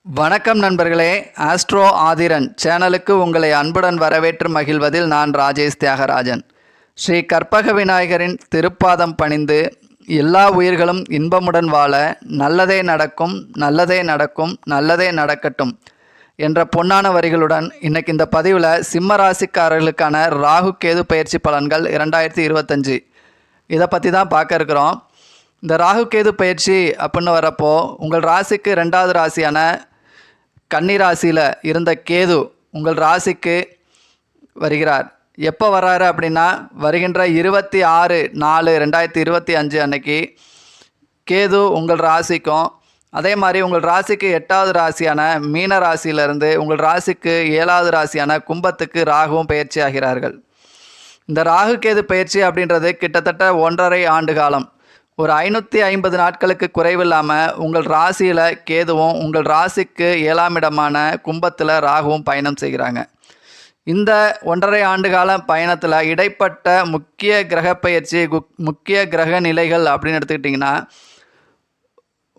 வணக்கம் நண்பர்களே, ஆஸ்ட்ரோ ஆதிரன் சேனலுக்கு உங்களை அன்புடன் வரவேற்று மகிழ்வதில் நான் ராஜேஷ் தியாகராஜன். ஸ்ரீ கற்பக விநாயகரின் திருப்பாதம் பணிந்து எல்லா உயிர்களும் இன்பமுடன் வாழ நல்லதே நடக்கும், நல்லதே நடக்கும், நல்லதே நடக்கட்டும் என்ற பொன்னான வரிகளுடன் இன்னைக்கு இந்த பதிவில் சிம்ம ராசிக்காரர்களுக்கான ராகு கேது பயிற்சி பலன்கள் 2025 இதை பற்றி தான் பார்க்க இருக்கிறோம். இந்த ராகு கேது பயிற்சி அப்படின்னு வரப்போ உங்கள் ராசிக்கு 2வது ராசியான கன்னி ராசியில் இருந்த கேது உங்கள் ராசிக்கு வருகிறார். எப்போ வர்றாரு அப்படின்னா வருகின்ற 26/4/2025 அன்னைக்கு கேது உங்கள் ராசிக்கும், அதே மாதிரி உங்கள் ராசிக்கு 8வது ராசியான மீன ராசியிலிருந்து உங்கள் ராசிக்கு 7வது ராசியான கும்பத்துக்கு ராகுவும் பயிற்சி ஆகிறார்கள். இந்த ராகு கேது பயிற்சி அப்படின்றது கிட்டத்தட்ட 1.5 ஆண்டு காலம், ஒரு 550 நாட்களுக்கு குறைவில்லாமல் உங்கள் ராசியில் கேதுவும் உங்கள் ராசிக்கு 7ஆம் இடமான கும்பத்தில் ராகுவும் பயணம் செய்கிறாங்க. இந்த 1.5 ஆண்டு கால பயணத்தில் இடைப்பட்ட முக்கிய கிரக பயிற்சி, முக்கிய கிரக நிலைகள் அப்படின்னு எடுத்துக்கிட்டிங்கன்னா,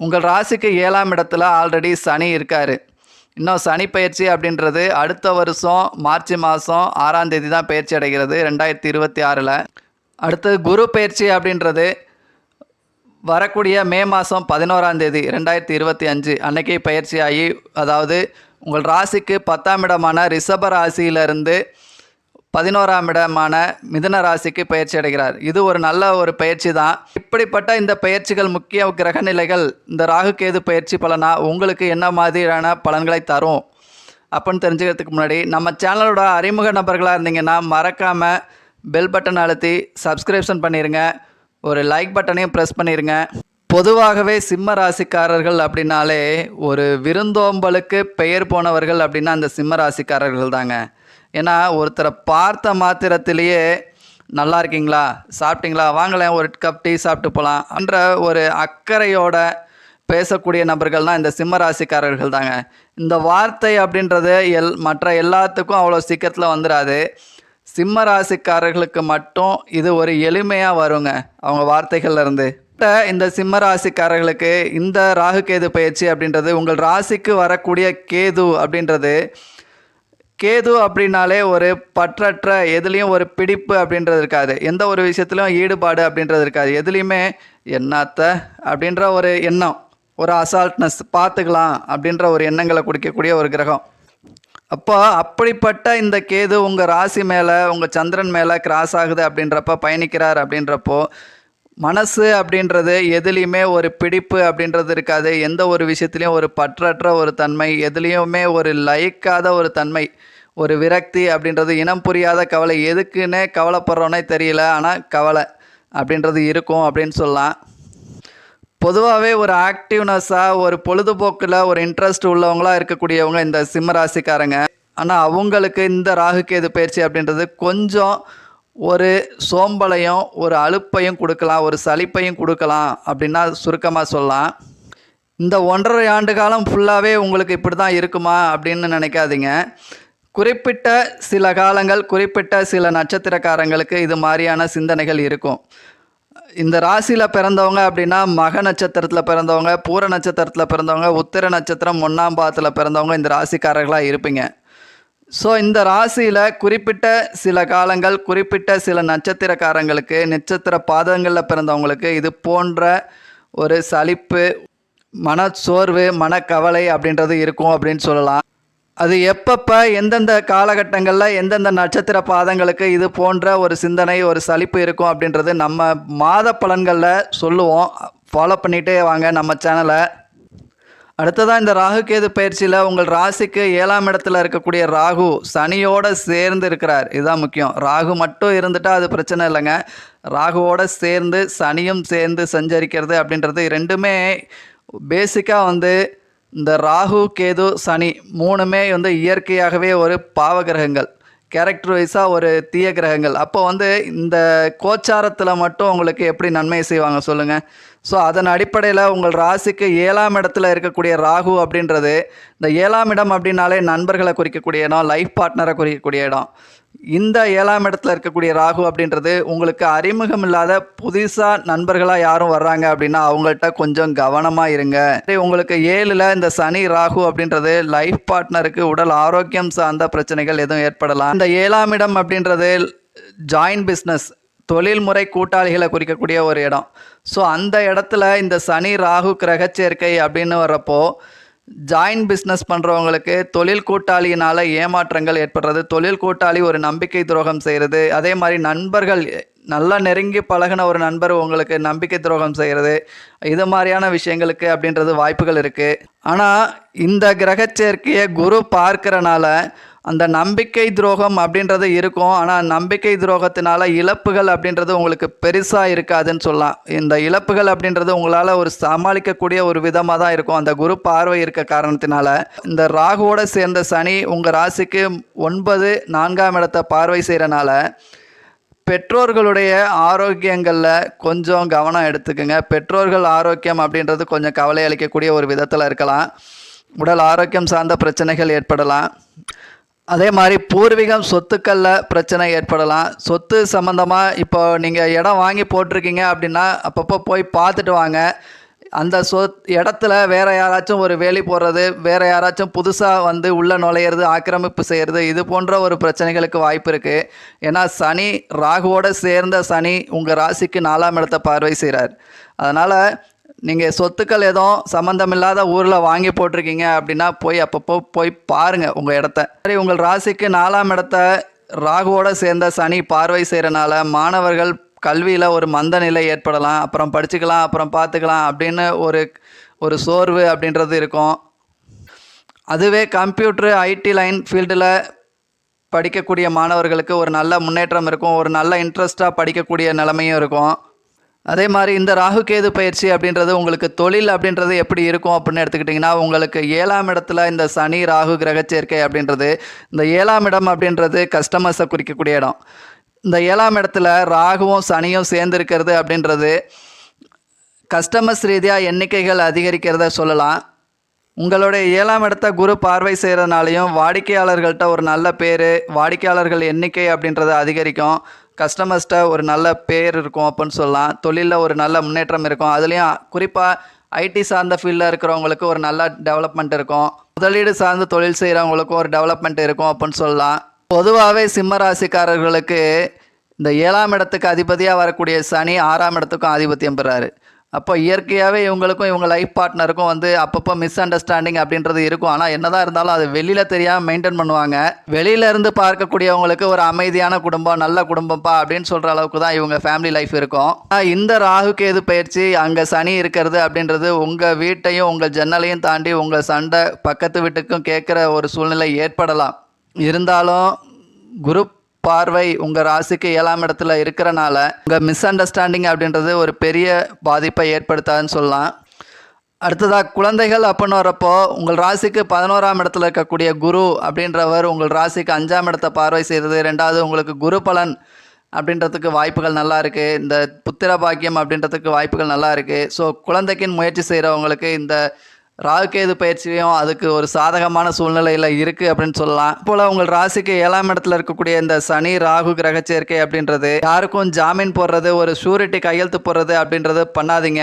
உங்கள் ராசிக்கு 7ஆம் இடத்துல ஆல்ரெடி சனி இருக்கார். இன்னும் சனி பயிற்சி அப்படின்றது அடுத்த வருஷம் மார்ச் மாதம் 6ஆம் தேதி தான் பயிற்சி அடைகிறது 2026. அடுத்து குரு பயிற்சி அப்படின்றது வரக்கூடிய மே மாதம் 11ஆம் தேதி 2025 அன்னைக்கு பயிற்சி ஆகி, அதாவது உங்கள் ராசிக்கு 10ஆம் இடமான ரிஷப ராசியிலிருந்து 11ஆம் இடமான மிதுன ராசிக்கு பயிற்சி அடைகிறார். இது ஒரு நல்ல ஒரு பயிற்சி தான். இப்படிப்பட்ட இந்த பயிற்சிகள், முக்கிய கிரக நிலைகள் இந்த ராகு கேது பயிற்சி பலனா உங்களுக்கு என்ன மாதிரியான பலன்களை தரும் அப்படின்னு தெரிஞ்சுக்கிறதுக்கு முன்னாடி நம்ம சேனலோட அறிமுக நபர்களாக இருந்தீங்கன்னா மறக்காமல் பெல் பட்டன் அழுத்தி சப்ஸ்கிரிப்ஷன் பண்ணிடுங்க, ஒரு லைக் பட்டனையும் ப்ரெஸ் பண்ணிடுங்க. பொதுவாகவே சிம்ம ராசிக்காரர்கள் அப்படின்னாலே ஒரு விருந்தோம்பலுக்கு பெயர் போனவர்கள் அப்படின்னா அந்த சிம்ம ராசிக்காரர்கள் தாங்க. ஏன்னா ஒருத்தரை பார்த்த மாத்திரத்திலேயே நல்லா இருக்கீங்களா, சாப்பிட்டீங்களா, வாங்கலேன் ஒரு கப் டீ சாப்பிட்டு போகலாம் என்ற ஒரு அக்கறையோட பேசக்கூடிய நபர்கள் தான் இந்த சிம்ம ராசிக்காரர்கள் தாங்க. இந்த வார்த்தை அப்படின்றது மற்ற எல்லாத்துக்கும் அவ்வளோ சீக்கிரத்தில் வந்துடாது. சிம்ம ராசிக்காரர்களுக்கு மட்டும் இது ஒரு எளிமையாக வருங்க அவங்க வார்த்தைகள்லேருந்து. இந்த சிம்ம ராசிக்காரர்களுக்கு இந்த ராகு கேது பயிற்சி அப்படின்றது உங்கள் ராசிக்கு வரக்கூடிய கேது அப்படின்றது, கேது அப்படின்னாலே ஒரு பற்றற்ற, எதுலேயும் ஒரு பிடிப்பு அப்படின்றது இருக்காது, எந்த ஒரு விஷயத்துலையும் ஈடுபாடு அப்படின்றது இருக்காது, எதுலேயுமே என்னத்த அப்படின்ற ஒரு எண்ணம், ஒரு அசால்ட்னஸ், பார்த்துக்கலாம் அப்படின்ற ஒரு எண்ணங்களை கொடுக்கக்கூடிய ஒரு கிரகம். அப்போ அப்படிப்பட்ட இந்த கேது உங்கள் ராசி மேலே, உங்கள் சந்திரன் மேலே கிராஸ் ஆகுது அப்படின்றப்ப, பயணிக்கிறார் அப்படின்றப்போ மனசு அப்படின்றது எதுலேயுமே ஒரு பிடிப்பு அப்படின்றது இருக்காது, எந்த ஒரு விஷயத்துலையும் ஒரு பற்றற்ற ஒரு தன்மை, எதுலேயுமே ஒரு லயிக்காத ஒரு தன்மை, ஒரு விரக்தி அப்படின்றது, இனம் புரியாத கவலை, எதுக்குன்னே கவலைப்படுறோன்னே தெரியல, ஆனால் கவலை அப்படின்றது இருக்கும் அப்படின்னு சொல்லலாம். பொதுவாகவே ஒரு ஆக்டிவ்னஸாக, ஒரு பொழுதுபோக்கில் ஒரு இன்ட்ரெஸ்ட் உள்ளவங்களாக இருக்கக்கூடியவங்க இந்த சிம்ம ராசிக்காரங்க. ஆனால் அவங்களுக்கு இந்த ராகு கேது பயிற்சி அப்படின்றது கொஞ்சம் ஒரு சோம்பலையும் ஒரு அலுப்பையும் கொடுக்கலாம், ஒரு சலிப்பையும் கொடுக்கலாம் அப்படின்னா சுருக்கமாக சொல்லலாம். இந்த 1.5 ஆண்டு காலம் ஃபுல்லாகவே உங்களுக்கு இப்படி தான் இருக்குமா அப்படின்னு நினைக்காதீங்க. குறிப்பிட்ட சில காலங்கள், குறிப்பிட்ட சில நட்சத்திரக்காரங்களுக்கு இது மாதிரியான சிந்தனைகள் இருக்கும். இந்த ராசியில் பிறந்தவங்க அப்படின்னா மக நட்சத்திரத்தில் பிறந்தவங்க, பூர நட்சத்திரத்தில் பிறந்தவங்க, உத்திர நட்சத்திரம் 1ஆம் பாதத்தில் பிறந்தவங்க இந்த ராசிக்காரர்களாக இருப்பீங்க. ஸோ இந்த ராசியில் குறிப்பிட்ட சில காலங்கள், குறிப்பிட்ட சில நட்சத்திரக்காரங்களுக்கு, நட்சத்திர பாதங்களில் பிறந்தவங்களுக்கு இது போன்ற ஒரு சலிப்பு, மனச்சோர்வு, மனக்கவலை அப்படின்றது இருக்கும் அப்படின்னு சொல்லலாம். அது எப்பப்போ, எந்தெந்த காலகட்டங்களில், எந்தெந்த நட்சத்திர பாதங்களுக்கு இது போன்ற ஒரு சிந்தனை, ஒரு சலிப்பு இருக்கும் அப்படின்றது நம்ம மாத பலன்களில் சொல்லுவோம். ஃபாலோ பண்ணிகிட்டே வாங்க நம்ம சேனலை. அடுத்ததாக இந்த ராகு கேது பயிற்சியில் உங்கள் ராசிக்கு 7ஆம் இடத்துல இருக்கக்கூடிய ராகு சனியோடு சேர்ந்து இருக்கிறார். இதுதான் முக்கியம். ராகு மட்டும் இருந்துட்டால் அது பிரச்சனை இல்லைங்க. ராகுவோடு சேர்ந்து சனியும் சேர்ந்து சஞ்சரிக்கிறது அப்படின்றது ரெண்டுமே பேசிக்காக இந்த ராகு கேது சனி 3மே இயற்கையாகவே ஒரு பாவ கிரகங்கள், கேரக்டர் வைஸாக ஒரு தீய கிரகங்கள். அப்போ இந்த கோச்சாரத்தில் மட்டும் உங்களுக்கு எப்படி நன்மை செய்வாங்க சொல்லுங்கள். ஸோ அதன் அடிப்படையில் உங்கள் ராசிக்கு 7ஆம் இடத்துல இருக்கக்கூடிய ராகு அப்படின்றது, இந்த 7ஆம் இடம் அப்படின்னாலே நண்பர்களை குறிக்கக்கூடிய இடம், லைஃப் பார்ட்னரை குறிக்கக்கூடிய இடம். இந்த 7ஆம் இடத்துல இருக்கக்கூடிய ராகு அப்படின்றது உங்களுக்கு அறிமுகம் இல்லாத புதுசாக நண்பர்களாக யாரும் வர்றாங்க அப்படின்னா அவங்கள்ட்ட கொஞ்சம் கவனமாக இருங்க. உங்களுக்கு 7ல் இந்த சனி ராகு அப்படின்றது லைஃப் பார்ட்னருக்கு உடல் ஆரோக்கியம் சார்ந்த பிரச்சனைகள் எதுவும் ஏற்படலாம். இந்த 7ஆம் இடம் அப்படின்றது ஜாயின்ட் பிஸ்னஸ், தொழில்முறை கூட்டாளிகளை குறிக்கக்கூடிய ஒரு இடம். ஸோ அந்த இடத்துல இந்த சனி ராகு கிரக சேர்க்கை அப்படின்னு வர்றப்போ ஜாயின்ட் பிஸ்னஸ் பண்ணுறவங்களுக்கு தொழில் கூட்டாளியினால் ஏமாற்றங்கள் ஏற்படுறது, தொழில் கூட்டாளி ஒரு நம்பிக்கை துரோகம் செய்கிறது, அதே மாதிரி நண்பர்கள் நல்லா நெருங்கி பழகின ஒரு நண்பர் உங்களுக்கு நம்பிக்கை துரோகம் செய்கிறது, இது மாதிரியான விஷயங்களுக்கு அப்படின்றது வாய்ப்புகள் இருக்குது. ஆனால் இந்த கிரக சேர்க்கையை குரு பார்க்கறனால அந்த நம்பிக்கை துரோகம் அப்படின்றது இருக்கும். ஆனால் நம்பிக்கை துரோகத்தினால இழப்புகள் அப்படின்றது உங்களுக்கு பெருசாக இருக்காதுன்னு சொல்லலாம். இந்த இழப்புகள் அப்படின்றது உங்களால் ஒரு சமாளிக்கக்கூடிய ஒரு விதமாக தான் இருக்கும், அந்த குரு பார்வை இருக்க காரணத்தினால. இந்த ராகுவோட சேர்ந்த சனி உங்கள் ராசிக்கு 9 4ஆம் இடத்தை பார்வை செய்கிறனால பெற்றோர்களுடைய ஆரோக்கியங்களில் கொஞ்சம் கவனம் எடுத்துக்குங்க. பெற்றோர்கள் ஆரோக்கியம் அப்படின்றது கொஞ்சம் கவலை அளிக்கக்கூடிய ஒரு விதத்தில் இருக்கலாம். உடல் ஆரோக்கியம் சார்ந்த பிரச்சனைகள் ஏற்படலாம். அதே மாதிரி பூர்வீகம் சொத்துக்களில் பிரச்சனை ஏற்படலாம். சொத்து சம்மந்தமாக இப்போ நீங்கள் இடம் வாங்கி போட்டிருக்கீங்க அப்படின்னா அப்பப்போ போய் பார்த்துட்டு வாங்க. அந்த இடத்துல வேறு யாராச்சும் ஒரு வேலி போடுறது, வேறு யாராச்சும் புதுசாக வந்து உள்ளே நுழையிறது, ஆக்கிரமிப்பு செய்கிறது, இது போன்ற ஒரு பிரச்சனைகளுக்கு வாய்ப்பு இருக்குது. ஏன்னா சனி ராகுவோடு சேர்ந்த சனி உங்கள் ராசிக்கு 4ஆம் இடத்தை பார்வை செய்கிறார். அதனால் நீங்கள் சொத்துக்கள் எதுவும் சம்மந்தமில்லாத ஊரில் வாங்கி போட்டிருக்கீங்க அப்படின்னா போய் அப்பப்போ போய் பாருங்கள் உங்கள் இடத்த. சரி, உங்கள் ராசிக்கு 4ஆம் இடத்த ராகுவோடு சேர்ந்த சனி பார்வை செய்கிறனால மாணவர்கள் கல்வியில் ஒரு மந்த நிலை ஏற்படலாம். அப்புறம் படிச்சுக்கலாம், அப்புறம் பார்த்துக்கலாம் அப்படின்னு ஒரு சோர்வு அப்படின்றது இருக்கும். அதுவே கம்ப்யூட்ரு ஐடி லைன் ஃபீல்டில் படிக்கக்கூடிய மாணவர்களுக்கு ஒரு நல்ல முன்னேற்றம் இருக்கும், ஒரு நல்ல இன்ட்ரெஸ்ட்டாக படிக்கக்கூடிய நிலைமையும் இருக்கும். அதே மாதிரி இந்த ராகு கேது பயிற்சி அப்படின்றது உங்களுக்கு தொழில் அப்படின்றது எப்படி இருக்கும் அப்படின்னு எடுத்துக்கிட்டிங்கன்னா, உங்களுக்கு 7ஆம் இடத்துல இந்த சனி ராகு கிரக சேர்க்கை அப்படின்றது, இந்த 7ஆம் இடம் அப்படின்றது கஸ்டமர்ஸை குறிக்கக்கூடிய இடம். இந்த 7ஆம் இடத்துல ராகுவும் சனியும் சேர்ந்துருக்கிறது அப்படின்றது கஸ்டமர்ஸ் ரீதியாக எண்ணிக்கைகள் அதிகரிக்கிறத சொல்லலாம். உங்களுடைய 7ஆம் இடத்த குரு பார்வை செய்கிறதுனாலையும் வாடிக்கையாளர்கள்ட்ட ஒரு நல்ல பேர், வாடிக்கையாளர்கள் எண்ணிக்கை அப்படின்றது அதிகரிக்கும், கஸ்டமர்ஸ்ட்ட ஒரு நல்ல பேர் இருக்கும் அப்படின்னு சொல்லலாம். தொழிலில் ஒரு நல்ல முன்னேற்றம் இருக்கும். அதுலேயும் குறிப்பாக ஐடி சார்ந்த ஃபீல்டில் இருக்கிறவங்களுக்கு ஒரு நல்ல டெவலப்மெண்ட் இருக்கும். முதலீடு சார்ந்து தொழில் செய்கிறவங்களுக்கும் ஒரு டெவலப்மெண்ட் இருக்கும் அப்படின்னு சொல்லலாம். பொதுவாகவே சிம்ம ராசிக்காரர்களுக்கு இந்த 7ஆம் இடத்துக்கு அதிபதியாக வரக்கூடிய சனி 6ஆம் இடத்துக்கும் ஆதிபத்தியம் பெறாரு. அப்போ இயற்கையாகவே இவங்களுக்கும் இவங்க லைஃப் பார்ட்னருக்கும் வந்து அப்பப்போ மிஸ் அண்டர்ஸ்டாண்டிங் அப்படின்றது இருக்கும். ஆனால் என்னதான் இருந்தாலும் அது வெளியில் தெரியாமல் மெயின்டைன் பண்ணுவாங்க. வெளியிலேருந்து பார்க்கக்கூடியவங்களுக்கு ஒரு அமைதியான குடும்பம், நல்ல குடும்பம்ப்பா அப்படின்னு சொல்கிற அளவுக்கு தான் இவங்க ஃபேமிலி லைஃப் இருக்கும். இந்த ராகு கேது பயிற்சி அங்கே சனி இருக்கிறது அப்படின்றது உங்கள் வீட்டையும் உங்கள் ஜன்னலையும் தாண்டி உங்கள் சண்டை பக்கத்து வீட்டுக்கும் கேட்குற ஒரு சூழ்நிலை ஏற்படலாம். இருந்தாலும் குரு பார்வை உங்கள் ராசிக்கு 7ஆம் இடத்துல இருக்கிறனால உங்கள் மிஸ் அண்டர்ஸ்டாண்டிங் அப்படின்றது ஒரு பெரிய பாதிப்பை ஏற்படுத்தாதுன்னு சொல்லலாம். அடுத்ததாக குழந்தைகள் அப்படின்னு வரப்போ உங்கள் ராசிக்கு 11ஆம் இடத்துல இருக்கக்கூடிய குரு அப்படின்றவர் உங்கள் ராசிக்கு 5ஆம் இடத்தை பார்வை செய்கிறது. 2வது உங்களுக்கு குரு பலன் அப்படின்றதுக்கு வாய்ப்புகள் நல்லா இருக்குது. இந்த புத்திர பாக்கியம் அப்படின்றதுக்கு வாய்ப்புகள் நல்லா இருக்குது. ஸோ குழந்தைக்குன்னு முயற்சி செய்கிறவங்களுக்கு இந்த ராகுகேது பயிற்சியும் அதுக்கு ஒரு சாதகமான சூழ்நிலையில் இருக்குது அப்படின்னு சொல்லலாம். போல் உங்கள் ராசிக்கு 7ஆம் இடத்துல இருக்கக்கூடிய இந்த சனி ராகு கிரக சேர்க்கை அப்படின்றது யாருக்கும் ஜாமீன் போடுறது, ஒரு ஷூரிட்டி கையெழுத்து போடுறது அப்படின்றது பண்ணாதீங்க.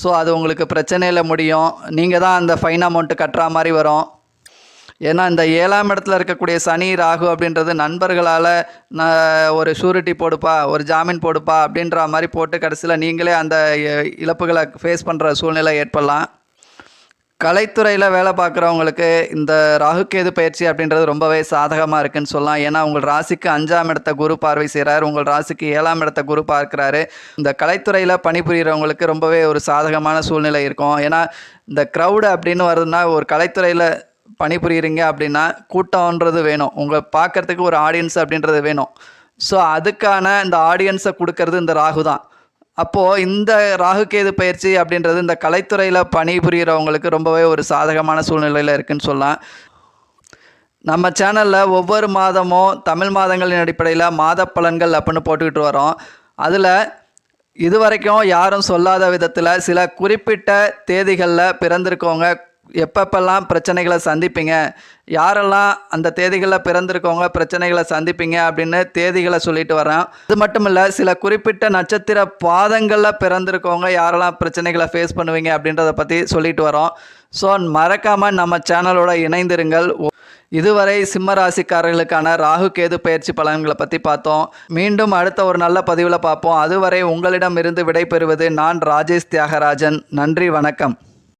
ஸோ அது உங்களுக்கு பிரச்சனையில் முடியும். நீங்கள் தான் அந்த ஃபைன் அமௌண்ட்டு கட்டுற மாதிரி வரும். ஏன்னா இந்த 7ஆம் இடத்துல இருக்கக்கூடிய சனி ராகு அப்படின்றது நண்பர்களால் ஒரு ஷூரிட்டி போடுப்பா, ஒரு ஜாமீன் போடுப்பா அப்படின்ற மாதிரி போட்டு கடைசியில் நீங்களே அந்த இழப்புகளை ஃபேஸ் பண்ணுற சூழ்நிலை ஏற்படலாம். கலைத்துறையில் வேலை பார்க்குறவங்களுக்கு இந்த ராகுகேது பயிற்சி அப்படின்றது ரொம்பவே சாதகமாக இருக்குன்னு சொல்லலாம். ஏன்னா உங்கள் ராசிக்கு 5ஆம் இடத்த குரு பார்வை செய்கிறார், உங்கள் ராசிக்கு 7ஆம் இடத்த குரு பார்க்குறாரு. இந்த கலைத்துறையில் பணிபுரிகிறவங்களுக்கு ரொம்பவே ஒரு சாதகமான சூழ்நிலை இருக்கும். ஏன்னா இந்த க்ரௌடு அப்படின்னு வருதுன்னா, ஒரு கலைத்துறையில் பணிபுரிகிறீங்க அப்படின்னா கூட்டம்ன்றது வேணும், உங்களை பார்க்குறதுக்கு ஒரு ஆடியன்ஸ் அப்படின்றது வேணும். ஸோ அதுக்கான இந்த ஆடியன்ஸை கொடுக்கறது இந்த ராகு தான். அப்போது இந்த ராகுகேது பயிற்சி அப்படின்றது இந்த கலைத்துறையில் பணிபுரிகிறவங்களுக்கு ரொம்பவே ஒரு சாதகமான சூழ்நிலையில் இருக்குதுன்னு சொல்லலாம். நம்ம சேனலில் ஒவ்வொரு மாதமும் தமிழ் மாதங்களின் அடிப்படையில் மாத பலன்கள் அப்படின்னு போட்டுக்கிட்டு வரோம். அதில் இதுவரைக்கும் யாரும் சொல்லாத விதத்தில் சில குறிப்பிட்ட தேதிகளில் பிறந்திருக்கவங்க எப்பப்பெல்லாம் பிரச்சனைகளை சந்திப்பீங்க, யாரெல்லாம் அந்த தேதிகளில் பிறந்திருக்கவங்க பிரச்சனைகளை சந்திப்பீங்க அப்படின்னு தேதிகளை சொல்லிட்டு வரேன். இது மட்டும் இல்லை, சில குறிப்பிட்ட நட்சத்திர பாதங்களில் பிறந்திருக்கவங்க யாரெல்லாம் பிரச்சனைகளை ஃபேஸ் பண்ணுவீங்க அப்படின்றத பற்றி சொல்லிட்டு வரோம். ஸோ மறக்காமல் நம்ம சேனலோட இணைந்திருங்கள். இதுவரை சிம்ம ராசிக்காரர்களுக்கான ராகு கேது பயிற்சி பலன்களை பற்றி பார்த்தோம். மீண்டும் அடுத்த ஒரு நல்ல பதிவில் பார்ப்போம். அதுவரை உங்களிடம் இருந்து விடைபெறுவது நான் ராஜேஷ் தியாகராஜன். நன்றி, வணக்கம்.